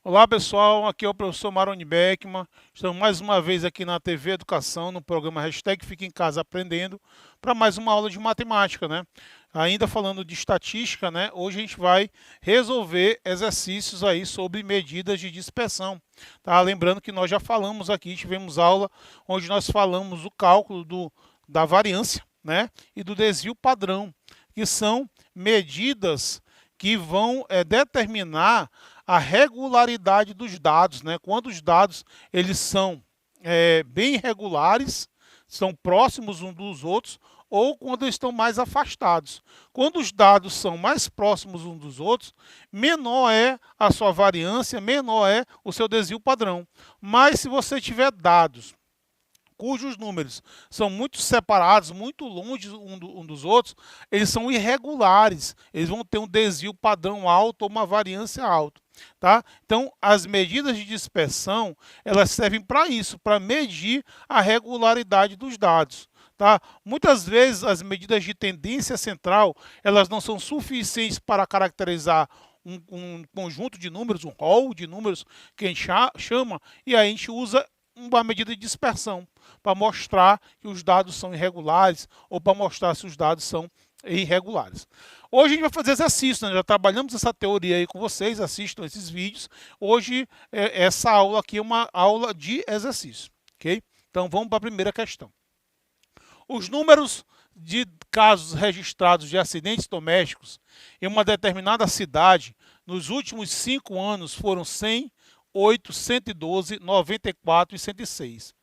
Olá pessoal, aqui é o professor Maroni Beckman. Estamos mais uma vez aqui na TV Educação, no programa Hashtag Fique em Casa Aprendendo, para mais uma aula de matemática, né? Ainda falando de estatística, né? Hoje a gente vai resolver exercícios aí sobre medidas de dispersão, tá? Lembrando que nós já falamos aqui, tivemos aula onde nós falamos o cálculo da variância, né? E do desvio padrão, que são medidas que vão determinar a regularidade dos dados, né? Quando os dados eles são bem regulares, são próximos uns dos outros, ou quando eles estão mais afastados. Quando os dados são mais próximos uns dos outros, menor é a sua variância, menor é o seu desvio padrão. Mas se você tiver dados cujos números são muito separados, muito longe um dos outros, eles são irregulares, eles vão ter um desvio padrão alto ou uma variância alta. Tá? Então, as medidas de dispersão, elas servem para isso, para medir a regularidade dos dados. Tá? Muitas vezes, as medidas de tendência central, elas não são suficientes para caracterizar um conjunto de números, um rol de números que a gente chama, e aí a gente usa uma medida de dispersão para mostrar que os dados são irregulares ou para mostrar se os dados são irregulares. Hoje a gente vai fazer exercício, né? Já trabalhamos essa teoria aí com vocês, assistam esses vídeos. Hoje essa aula aqui é uma aula de exercício, ok? Então vamos para a primeira questão. Os números de casos registrados de acidentes domésticos em uma determinada cidade nos últimos 5 anos foram 100, 8, 112, 94 e 106.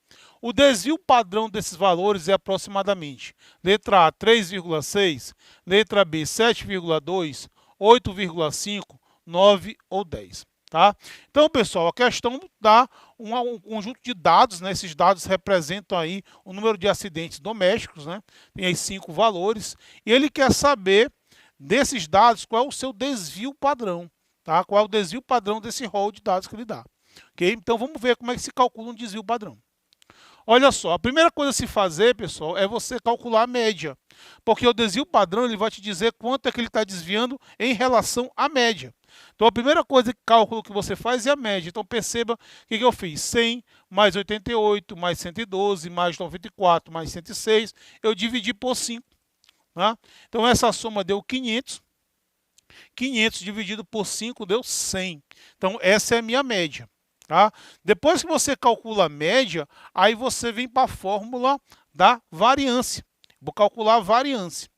O desvio padrão desses valores é aproximadamente letra A 3,6, letra B 7,2, 8,5, 9 ou 10. Tá? Então, pessoal, a questão dá um conjunto de dados, né? Esses dados representam aí o número de acidentes domésticos, né? Tem aí 5 valores, e ele quer saber desses dados qual é o seu desvio padrão. Tá? Qual é o desvio padrão desse rol de dados que ele dá. Okay? Então vamos ver como é que se calcula um desvio padrão. Olha só, a primeira coisa a se fazer, pessoal, é você calcular a média. Porque o desvio padrão ele vai te dizer quanto é que ele está desviando em relação à média. Então a primeira coisa, cálculo que você faz é a média. Então perceba o que eu fiz. 100 mais 88 mais 112 mais 94 mais 106, eu dividi por 5. Tá? Então essa soma deu 500. 500 dividido por 5 deu 100. Então, essa é a minha média. Tá? Depois que você calcula a média, aí você vem para a fórmula da variância. Vou calcular a variância.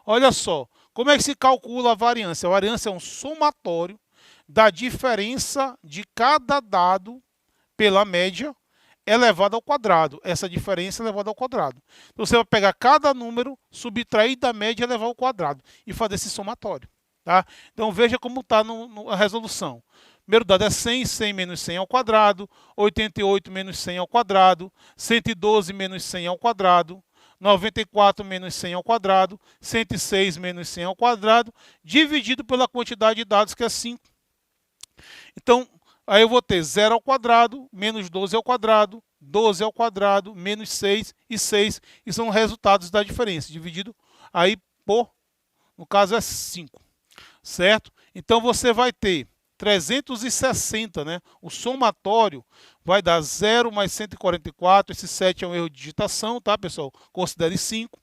Olha só, como é que se calcula a variância? A variância é um somatório da diferença de cada dado pela média elevado ao quadrado. Essa diferença é elevada ao quadrado. Então, você vai pegar cada número, subtrair da média e elevar ao quadrado e fazer esse somatório. Tá? Então veja como está a resolução. Primeiro dado é 100, 100 menos 100 ao quadrado, 88 menos 100 ao quadrado, 112 menos 100 ao quadrado, 94 menos 100 ao quadrado, 106 menos 100 ao quadrado, dividido pela quantidade de dados que é 5. Então, aí eu vou ter 0 ao quadrado, menos 12 ao quadrado, 12 ao quadrado, menos 6 e 6, e são resultados da diferença, dividido aí por, no caso é 5. Certo? Então você vai ter 360, né? O somatório vai dar 0 mais 144, esse 7 é um erro de digitação, tá, pessoal? Considere 5.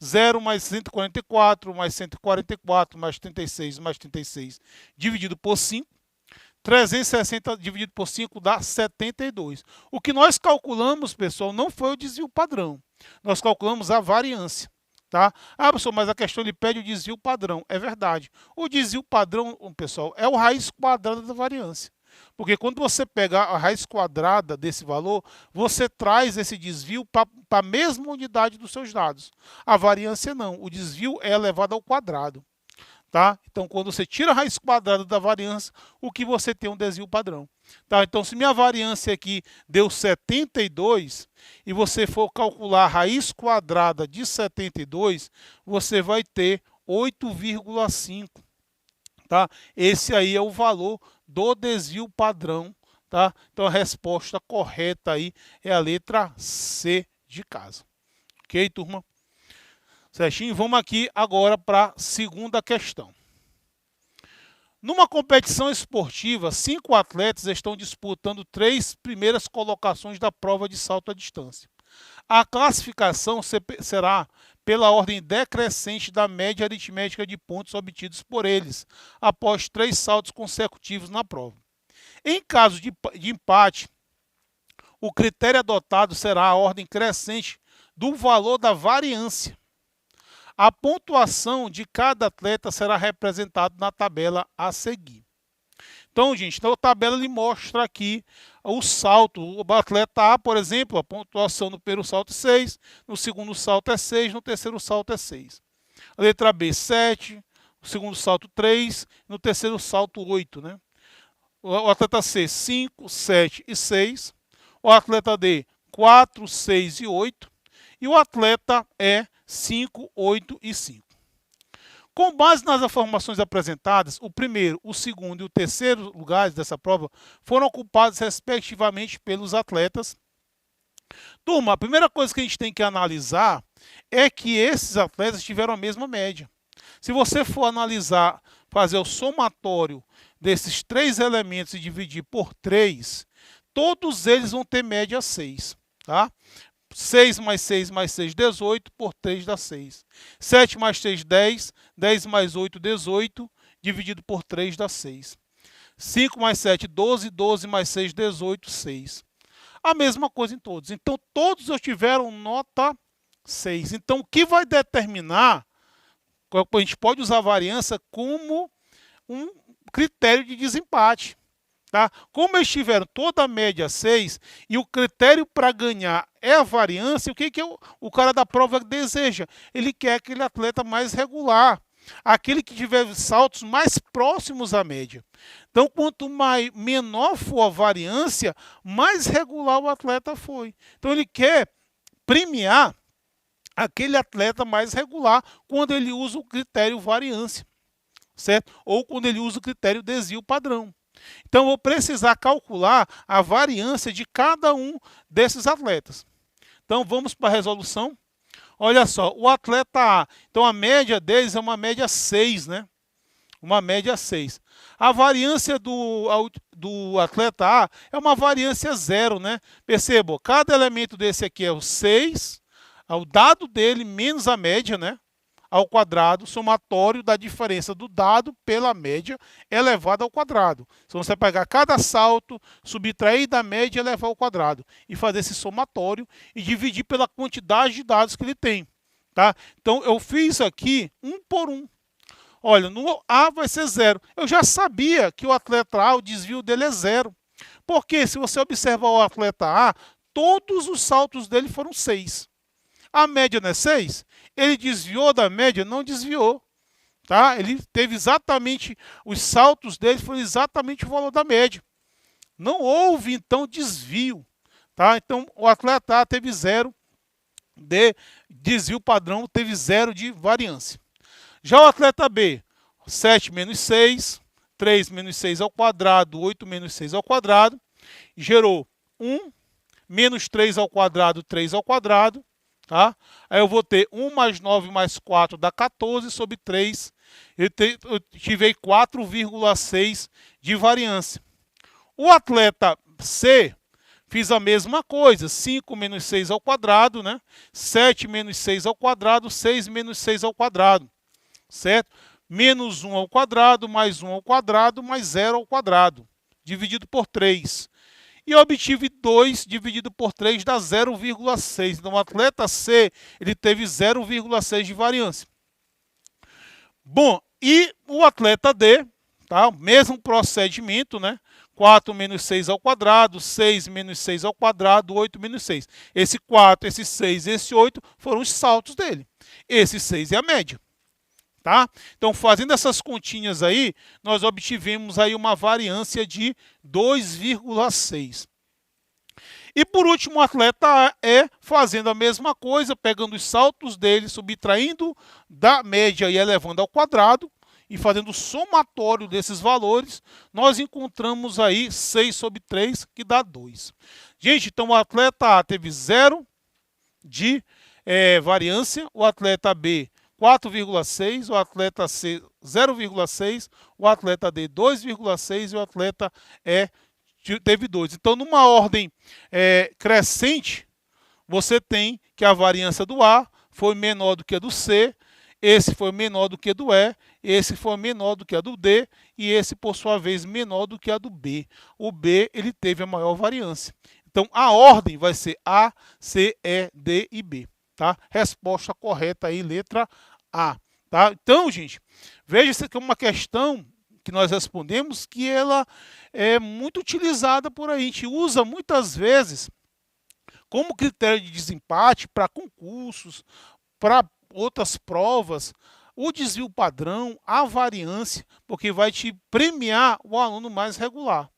0 mais 144, mais 144, mais 36, mais 36, dividido por 5. 360 dividido por 5 dá 72. O que nós calculamos, pessoal, não foi o desvio padrão. Nós calculamos a variância. Tá? Ah, professor, mas a questão ele pede o desvio padrão. É verdade. O desvio padrão, pessoal, é o raiz quadrada da variância. Porque quando você pega a raiz quadrada desse valor, você traz esse desvio para a mesma unidade dos seus dados. A variância não. O desvio é elevado ao quadrado. Tá? Então, quando você tira a raiz quadrada da variância, o que você tem é um desvio padrão. Tá? Então, se minha variância aqui deu 72, e você for calcular a raiz quadrada de 72, você vai ter 8,5. Tá? Esse aí é o valor do desvio padrão tá? Então a resposta correta aí é a letra C de casa. Ok, turma? Certinho? Vamos aqui agora para a segunda questão. Numa competição esportiva, 5 atletas estão disputando 3 primeiras colocações da prova de salto à distância. A classificação será pela ordem decrescente da média aritmética de pontos obtidos por eles, após 3 saltos consecutivos na prova. Em caso de empate, o critério adotado será a ordem crescente do valor da variância. A pontuação de cada atleta será representada na tabela a seguir. Então, gente, a tabela lhe mostra aqui o salto. O atleta A, por exemplo, a pontuação no primeiro salto é 6, no segundo salto é 6, no terceiro salto é 6. A letra B, 7, no segundo salto 3, no terceiro salto 8, né? O atleta C, 5, 7 e 6. O atleta D, 4, 6 e 8. E o atleta E, 5, 8 e 5. Com base nas informações apresentadas, o primeiro, o segundo e o terceiro lugares dessa prova foram ocupados respectivamente pelos atletas. Turma, a primeira coisa que a gente tem que analisar é que esses atletas tiveram a mesma média. Se você for analisar, fazer o somatório desses 3 elementos e dividir por 3, todos eles vão ter média 6, tá? 6 mais 6 mais 6, 18, por 3 dá 6. 7 mais 6, 10. 10 mais 8, 18, dividido por 3 dá 6. 5 mais 7, 12. 12 mais 6, 18, 6. A mesma coisa em todos. Então, todos tiveram nota 6. Então, o que vai determinar, a gente pode usar a variância como um critério de desempate. Tá? Como eles tiveram toda a média 6 e o critério para ganhar é a variância, o que o cara da prova deseja? Ele quer aquele atleta mais regular, aquele que tiver saltos mais próximos à média. Então, quanto menor for a variância, mais regular o atleta foi. Então, ele quer premiar aquele atleta mais regular quando ele usa o critério variância, certo? Ou quando ele usa o critério desvio padrão. Então, eu vou precisar calcular a variância de cada um desses atletas. Então, vamos para a resolução. Olha só, o atleta A, então a média deles é uma média 6, né? Uma média 6. A variância do atleta A é uma variância 0, né? Percebam, cada elemento desse aqui é o 6, o dado dele menos a média, né? Ao quadrado, somatório da diferença do dado pela média elevado ao quadrado. Então, você pegar cada salto, subtrair da média e elevar ao quadrado. E fazer esse somatório e dividir pela quantidade de dados que ele tem. Tá? Então, eu fiz aqui 1 por 1. Olha, no A vai ser 0. Eu já sabia que o atleta A, o desvio dele é 0. Porque se você observar o atleta A, todos os saltos dele foram 6. A média não é 6? Ele desviou da média? Não desviou. Tá? Ele teve exatamente, os saltos dele foram exatamente o valor da média. Não houve, então, desvio. Tá? Então, o atleta A teve 0 de desvio padrão, teve 0 de variância. Já o atleta B, 7 menos 6, 3 menos 6 ao quadrado, 8 menos 6 ao quadrado, gerou 1, menos 3 ao quadrado, 3 ao quadrado. Tá? Aí eu vou ter 1 mais 9 mais 4 dá 14 sobre 3. Eu tive 4,6 de variância. O atleta C, fiz a mesma coisa. 5 menos 6 ao quadrado, né? 7 menos 6 ao quadrado, 6 menos 6 ao quadrado. Certo? Menos 1 ao quadrado, mais 1 ao quadrado, mais 0 ao quadrado. Dividido por 3. E eu obtive 2 dividido por 3 dá 0,6. Então, o atleta C, ele teve 0,6 de variância. Bom, e o atleta D, tá? Mesmo procedimento, né? 4 menos 6 ao quadrado, 6 menos 6 ao quadrado, 8 menos 6. Esse 4, esse 6, esse 8 foram os saltos dele. Esse 6 é a média. Tá? Então, fazendo essas continhas aí, nós obtivemos aí uma variância de 2,6. E por último, o atleta E, fazendo a mesma coisa, pegando os saltos dele, subtraindo da média e elevando ao quadrado, e fazendo o somatório desses valores, nós encontramos aí 6 sobre 3, que dá 2. Gente, então o atleta A teve 0 de variância, o atleta B 4,6, o atleta C 0,6, o atleta D 2,6 e o atleta E teve 2. Então, numa ordem crescente, você tem que a variância do A foi menor do que a do C, esse foi menor do que a do E, esse foi menor do que a do D e esse, por sua vez, menor do que a do B. O B ele teve a maior variância. Então, a ordem vai ser A, C, E, D e B. Tá? Resposta correta aí, letra A. Tá? Então, gente, veja isso aqui é uma questão que nós respondemos que ela é muito utilizada por aí. A gente usa muitas vezes como critério de desempate para concursos, para outras provas, o desvio padrão, a variância, porque vai te premiar o aluno mais regular.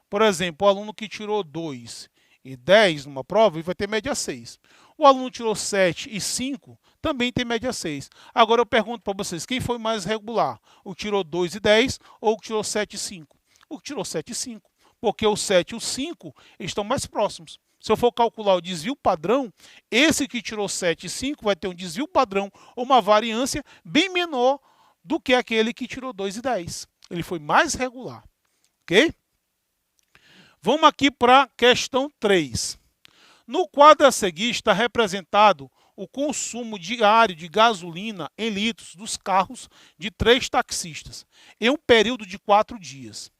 Por exemplo, o aluno que tirou 2 e 10 numa prova, ele vai ter média 6. O aluno tirou 7 e 5, também tem média 6. Agora eu pergunto para vocês, quem foi mais regular? O que tirou 2 e 10 ou o que tirou 7 e 5? O que tirou 7 e 5, porque o 7 e o 5 estão mais próximos. Se eu for calcular o desvio padrão, esse que tirou 7 e 5 vai ter um desvio padrão ou uma variância bem menor do que aquele que tirou 2 e 10. Ele foi mais regular, ok? Vamos aqui para a questão 3. No quadro a seguir está representado o consumo diário de gasolina em litros dos carros de 3 taxistas em um período de 4 dias.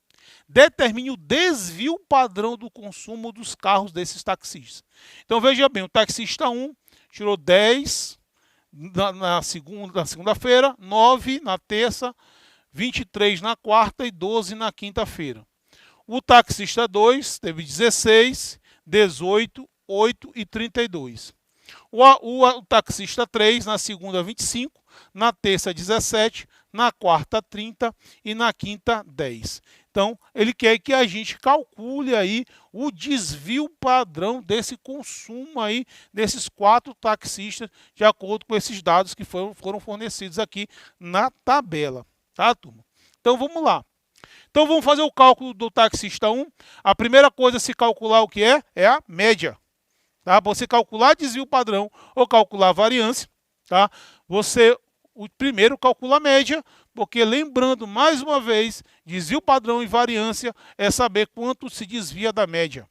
Determine o desvio padrão do consumo dos carros desses taxistas. Então veja bem, o taxista 1 tirou 10 na segunda-feira, 9 na terça, 23 na quarta e 12 na quinta-feira. O taxista 2 teve 16, 18, 8 e 32. O taxista 3 na segunda 25, na terça 17, na quarta 30 e na quinta 10. Então, ele quer que a gente calcule aí o desvio padrão desse consumo aí desses 4 taxistas, de acordo com esses dados que foram fornecidos aqui na tabela, tá, turma? Então, vamos lá. Então, vamos fazer o cálculo do taxista 1. A primeira coisa a se calcular o que é a média. Tá? Você calcular desvio padrão ou calcular variância, tá? Você primeiro calcula a média, porque lembrando mais uma vez, desvio padrão e variância é saber quanto se desvia da média.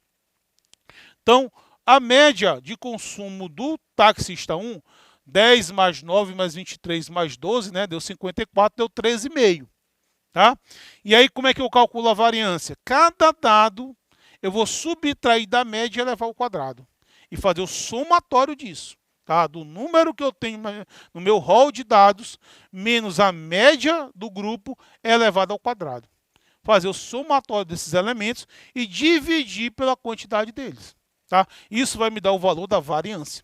Então, a média de consumo do taxista 1, 10 mais 9 mais 23 mais 12, né, deu 54, deu 13,5. Tá? E aí, como é que eu calculo a variância? Cada dado eu vou subtrair da média e levar ao quadrado. E fazer o somatório disso. Tá? Do número que eu tenho no meu rol de dados, menos a média do grupo, é elevado ao quadrado. Fazer o somatório desses elementos e dividir pela quantidade deles. Tá? Isso vai me dar o valor da variância.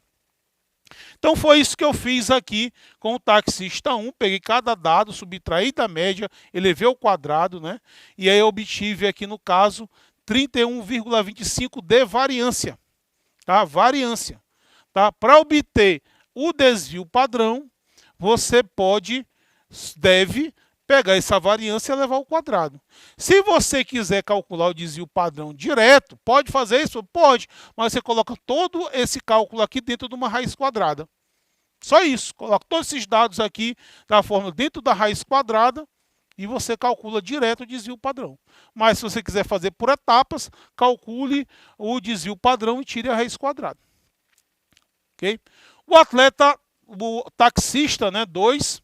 Então foi isso que eu fiz aqui com o taxista 1, peguei cada dado, subtraí da média, elevei ao quadrado, né? E aí eu obtive aqui no caso 31,25 de variância, tá? Variância, tá? Para obter o desvio padrão, você deve pegar essa variância e levar ao quadrado. Se você quiser calcular o desvio padrão direto, pode fazer isso? Pode, mas você coloca todo esse cálculo aqui dentro de uma raiz quadrada. Só isso, coloca todos esses dados aqui da fórmula dentro da raiz quadrada e você calcula direto o desvio padrão. Mas se você quiser fazer por etapas, calcule o desvio padrão e tire a raiz quadrada. Ok? O taxista, né, 2,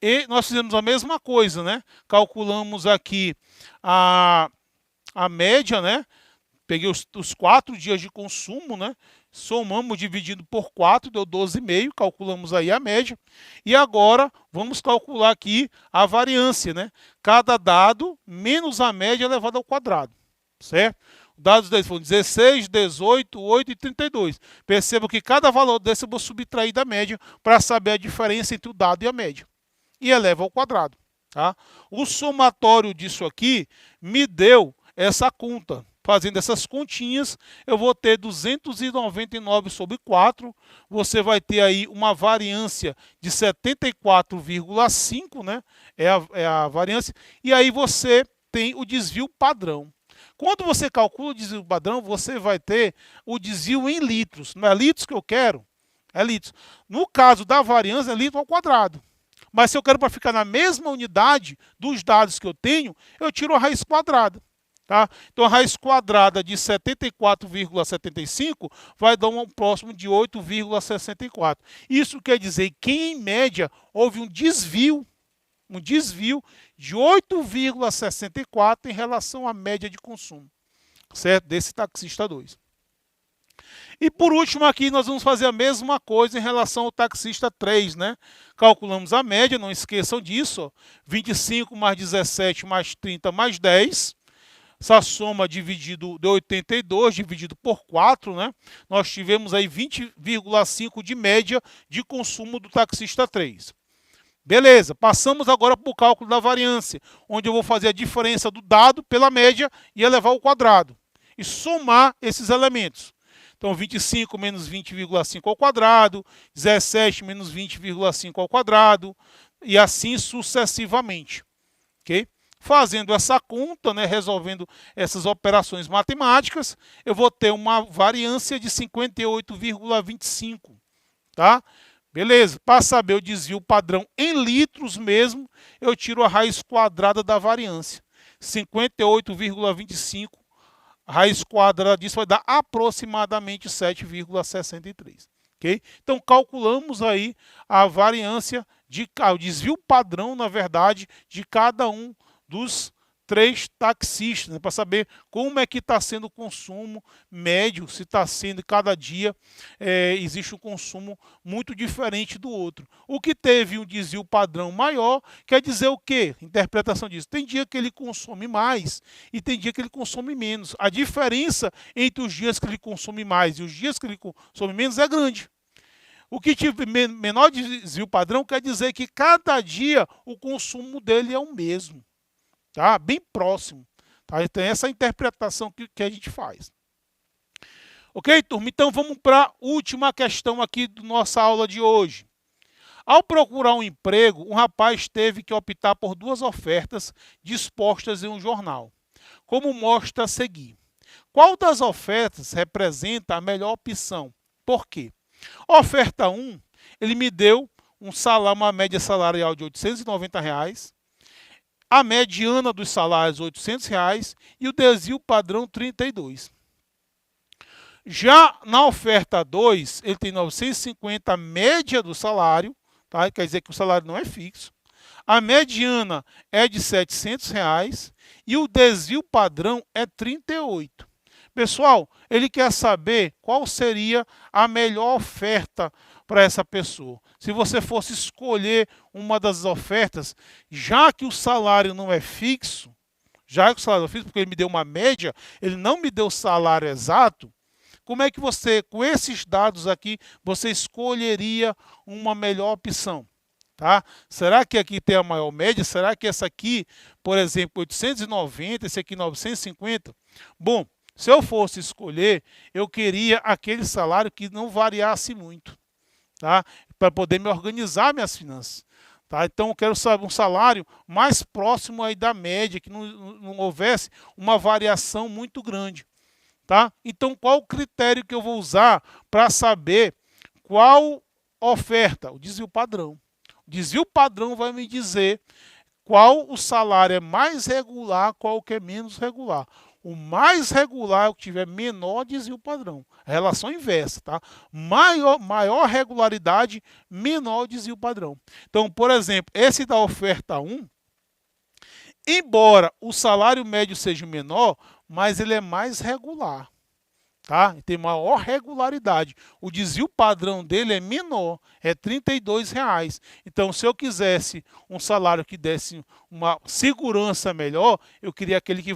e nós fizemos a mesma coisa, né? Calculamos aqui a média, né? Peguei os 4 dias de consumo, né? Somamos dividido por 4, deu 12,5, calculamos aí a média. E agora vamos calcular aqui a variância, né? Cada dado menos a média elevado ao quadrado, certo? Os dados deles foram 16, 18, 8 e 32. Perceba que cada valor desse eu vou subtrair da média para saber a diferença entre o dado e a média. E eleva ao quadrado. Tá? O somatório disso aqui me deu essa conta. fazendo essas continhas, eu vou ter 299 sobre 4, você vai ter aí uma variância de 74,5, né? É a variância, e aí você tem o desvio padrão. Quando você calcula o desvio padrão, você vai ter o desvio em litros. Não é litros que eu quero? É litros. No caso da variância, é litro ao quadrado. Mas se eu quero para ficar na mesma unidade dos dados que eu tenho, eu tiro a raiz quadrada. Tá? Então, a raiz quadrada de 74,75 vai dar um próximo de 8,64. Isso quer dizer que, em média, houve um desvio de 8,64 em relação à média de consumo, certo? Desse taxista 2. E por último aqui nós vamos fazer a mesma coisa em relação ao taxista 3, né? Calculamos a média, não esqueçam disso, ó. 25 mais 17 mais 30 mais 10. Essa soma dividido de 82 dividido por 4, né? Nós tivemos aí 20,5 de média de consumo do taxista 3. Beleza, passamos agora para o cálculo da variância, onde eu vou fazer a diferença do dado pela média e elevar ao quadrado. E somar esses elementos. Então, 25 menos 20,5 ao quadrado, 17 menos 20,5 ao quadrado, e assim sucessivamente. Ok? Fazendo essa conta, né, resolvendo essas operações matemáticas, eu vou ter uma variância de 58,25. Tá? Beleza, para saber o desvio padrão em litros mesmo, eu tiro a raiz quadrada da variância. 58,25, raiz quadrada disso vai dar aproximadamente 7,63. Okay? Então, calculamos aí a variância, o desvio padrão, na verdade, de cada um dos 3 taxistas, né, para saber como é que está sendo o consumo médio, se está sendo cada dia, existe um consumo muito diferente do outro. O que teve um desvio padrão maior, quer dizer o quê? Interpretação disso. Tem dia que ele consome mais e tem dia que ele consome menos. A diferença entre os dias que ele consome mais e os dias que ele consome menos é grande. O que tiver menor desvio padrão quer dizer que cada dia o consumo dele é o mesmo. Tá? Bem próximo. Tá? Então, essa é a interpretação que a gente faz. Ok, turma? Então, vamos para a última questão aqui da nossa aula de hoje. Ao procurar um emprego, um rapaz teve que optar por 2 ofertas dispostas em um jornal, como mostra a seguir. Qual das ofertas representa a melhor opção? Por quê? Oferta 1, ele me deu uma média salarial de R$ 890, a mediana dos salários R$ 800 e o desvio padrão 32. Já na oferta 2, ele tem 950 a média do salário, tá? Quer dizer que o salário não é fixo. A mediana é de R$ 700 e o desvio padrão é 38. Pessoal, ele quer saber qual seria a melhor oferta para essa pessoa. Se você fosse escolher uma das ofertas, já que o salário não é fixo, porque ele me deu uma média, ele não me deu o salário exato, como é que você, com esses dados aqui, você escolheria uma melhor opção? Tá? Será que aqui tem a maior média? Será que essa aqui, por exemplo, 890, esse aqui 950? Bom, se eu fosse escolher, eu queria aquele salário que não variasse muito, tá? Para poder me organizar minhas finanças. Tá? Então, eu quero saber um salário mais próximo aí da média, que não houvesse uma variação muito grande. Tá? Então, qual o critério que eu vou usar para saber qual oferta? O desvio padrão. O desvio padrão vai me dizer qual o salário é mais regular, qual que é menos regular. O mais regular é o que tiver menor desvio padrão. A relação inversa, tá? Maior regularidade, menor desvio padrão. Então, por exemplo, esse da oferta 1, embora o salário médio seja menor, mas ele é mais regular. Tá? Tem maior regularidade. O desvio padrão dele é menor, é R$ 32. Então, se eu quisesse um salário que desse uma segurança melhor, eu queria aquele que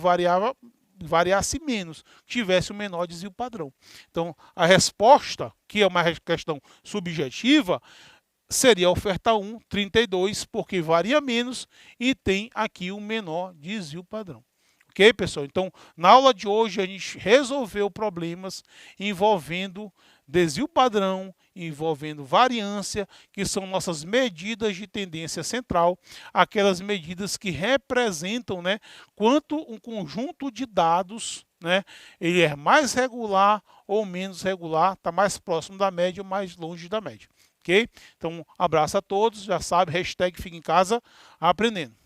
variasse menos, tivesse um menor desvio padrão. Então, a resposta, que é uma questão subjetiva, seria a oferta 1, 32, porque varia menos e tem aqui um menor desvio padrão. Ok, pessoal? Então, na aula de hoje, a gente resolveu problemas envolvendo desvio padrão, envolvendo variância, que são nossas medidas de tendência central, aquelas medidas que representam, né, quanto um conjunto de dados, né, ele é mais regular ou menos regular, está mais próximo da média ou mais longe da média. Ok? Então, abraço a todos, já sabe, hashtag fica em casa aprendendo.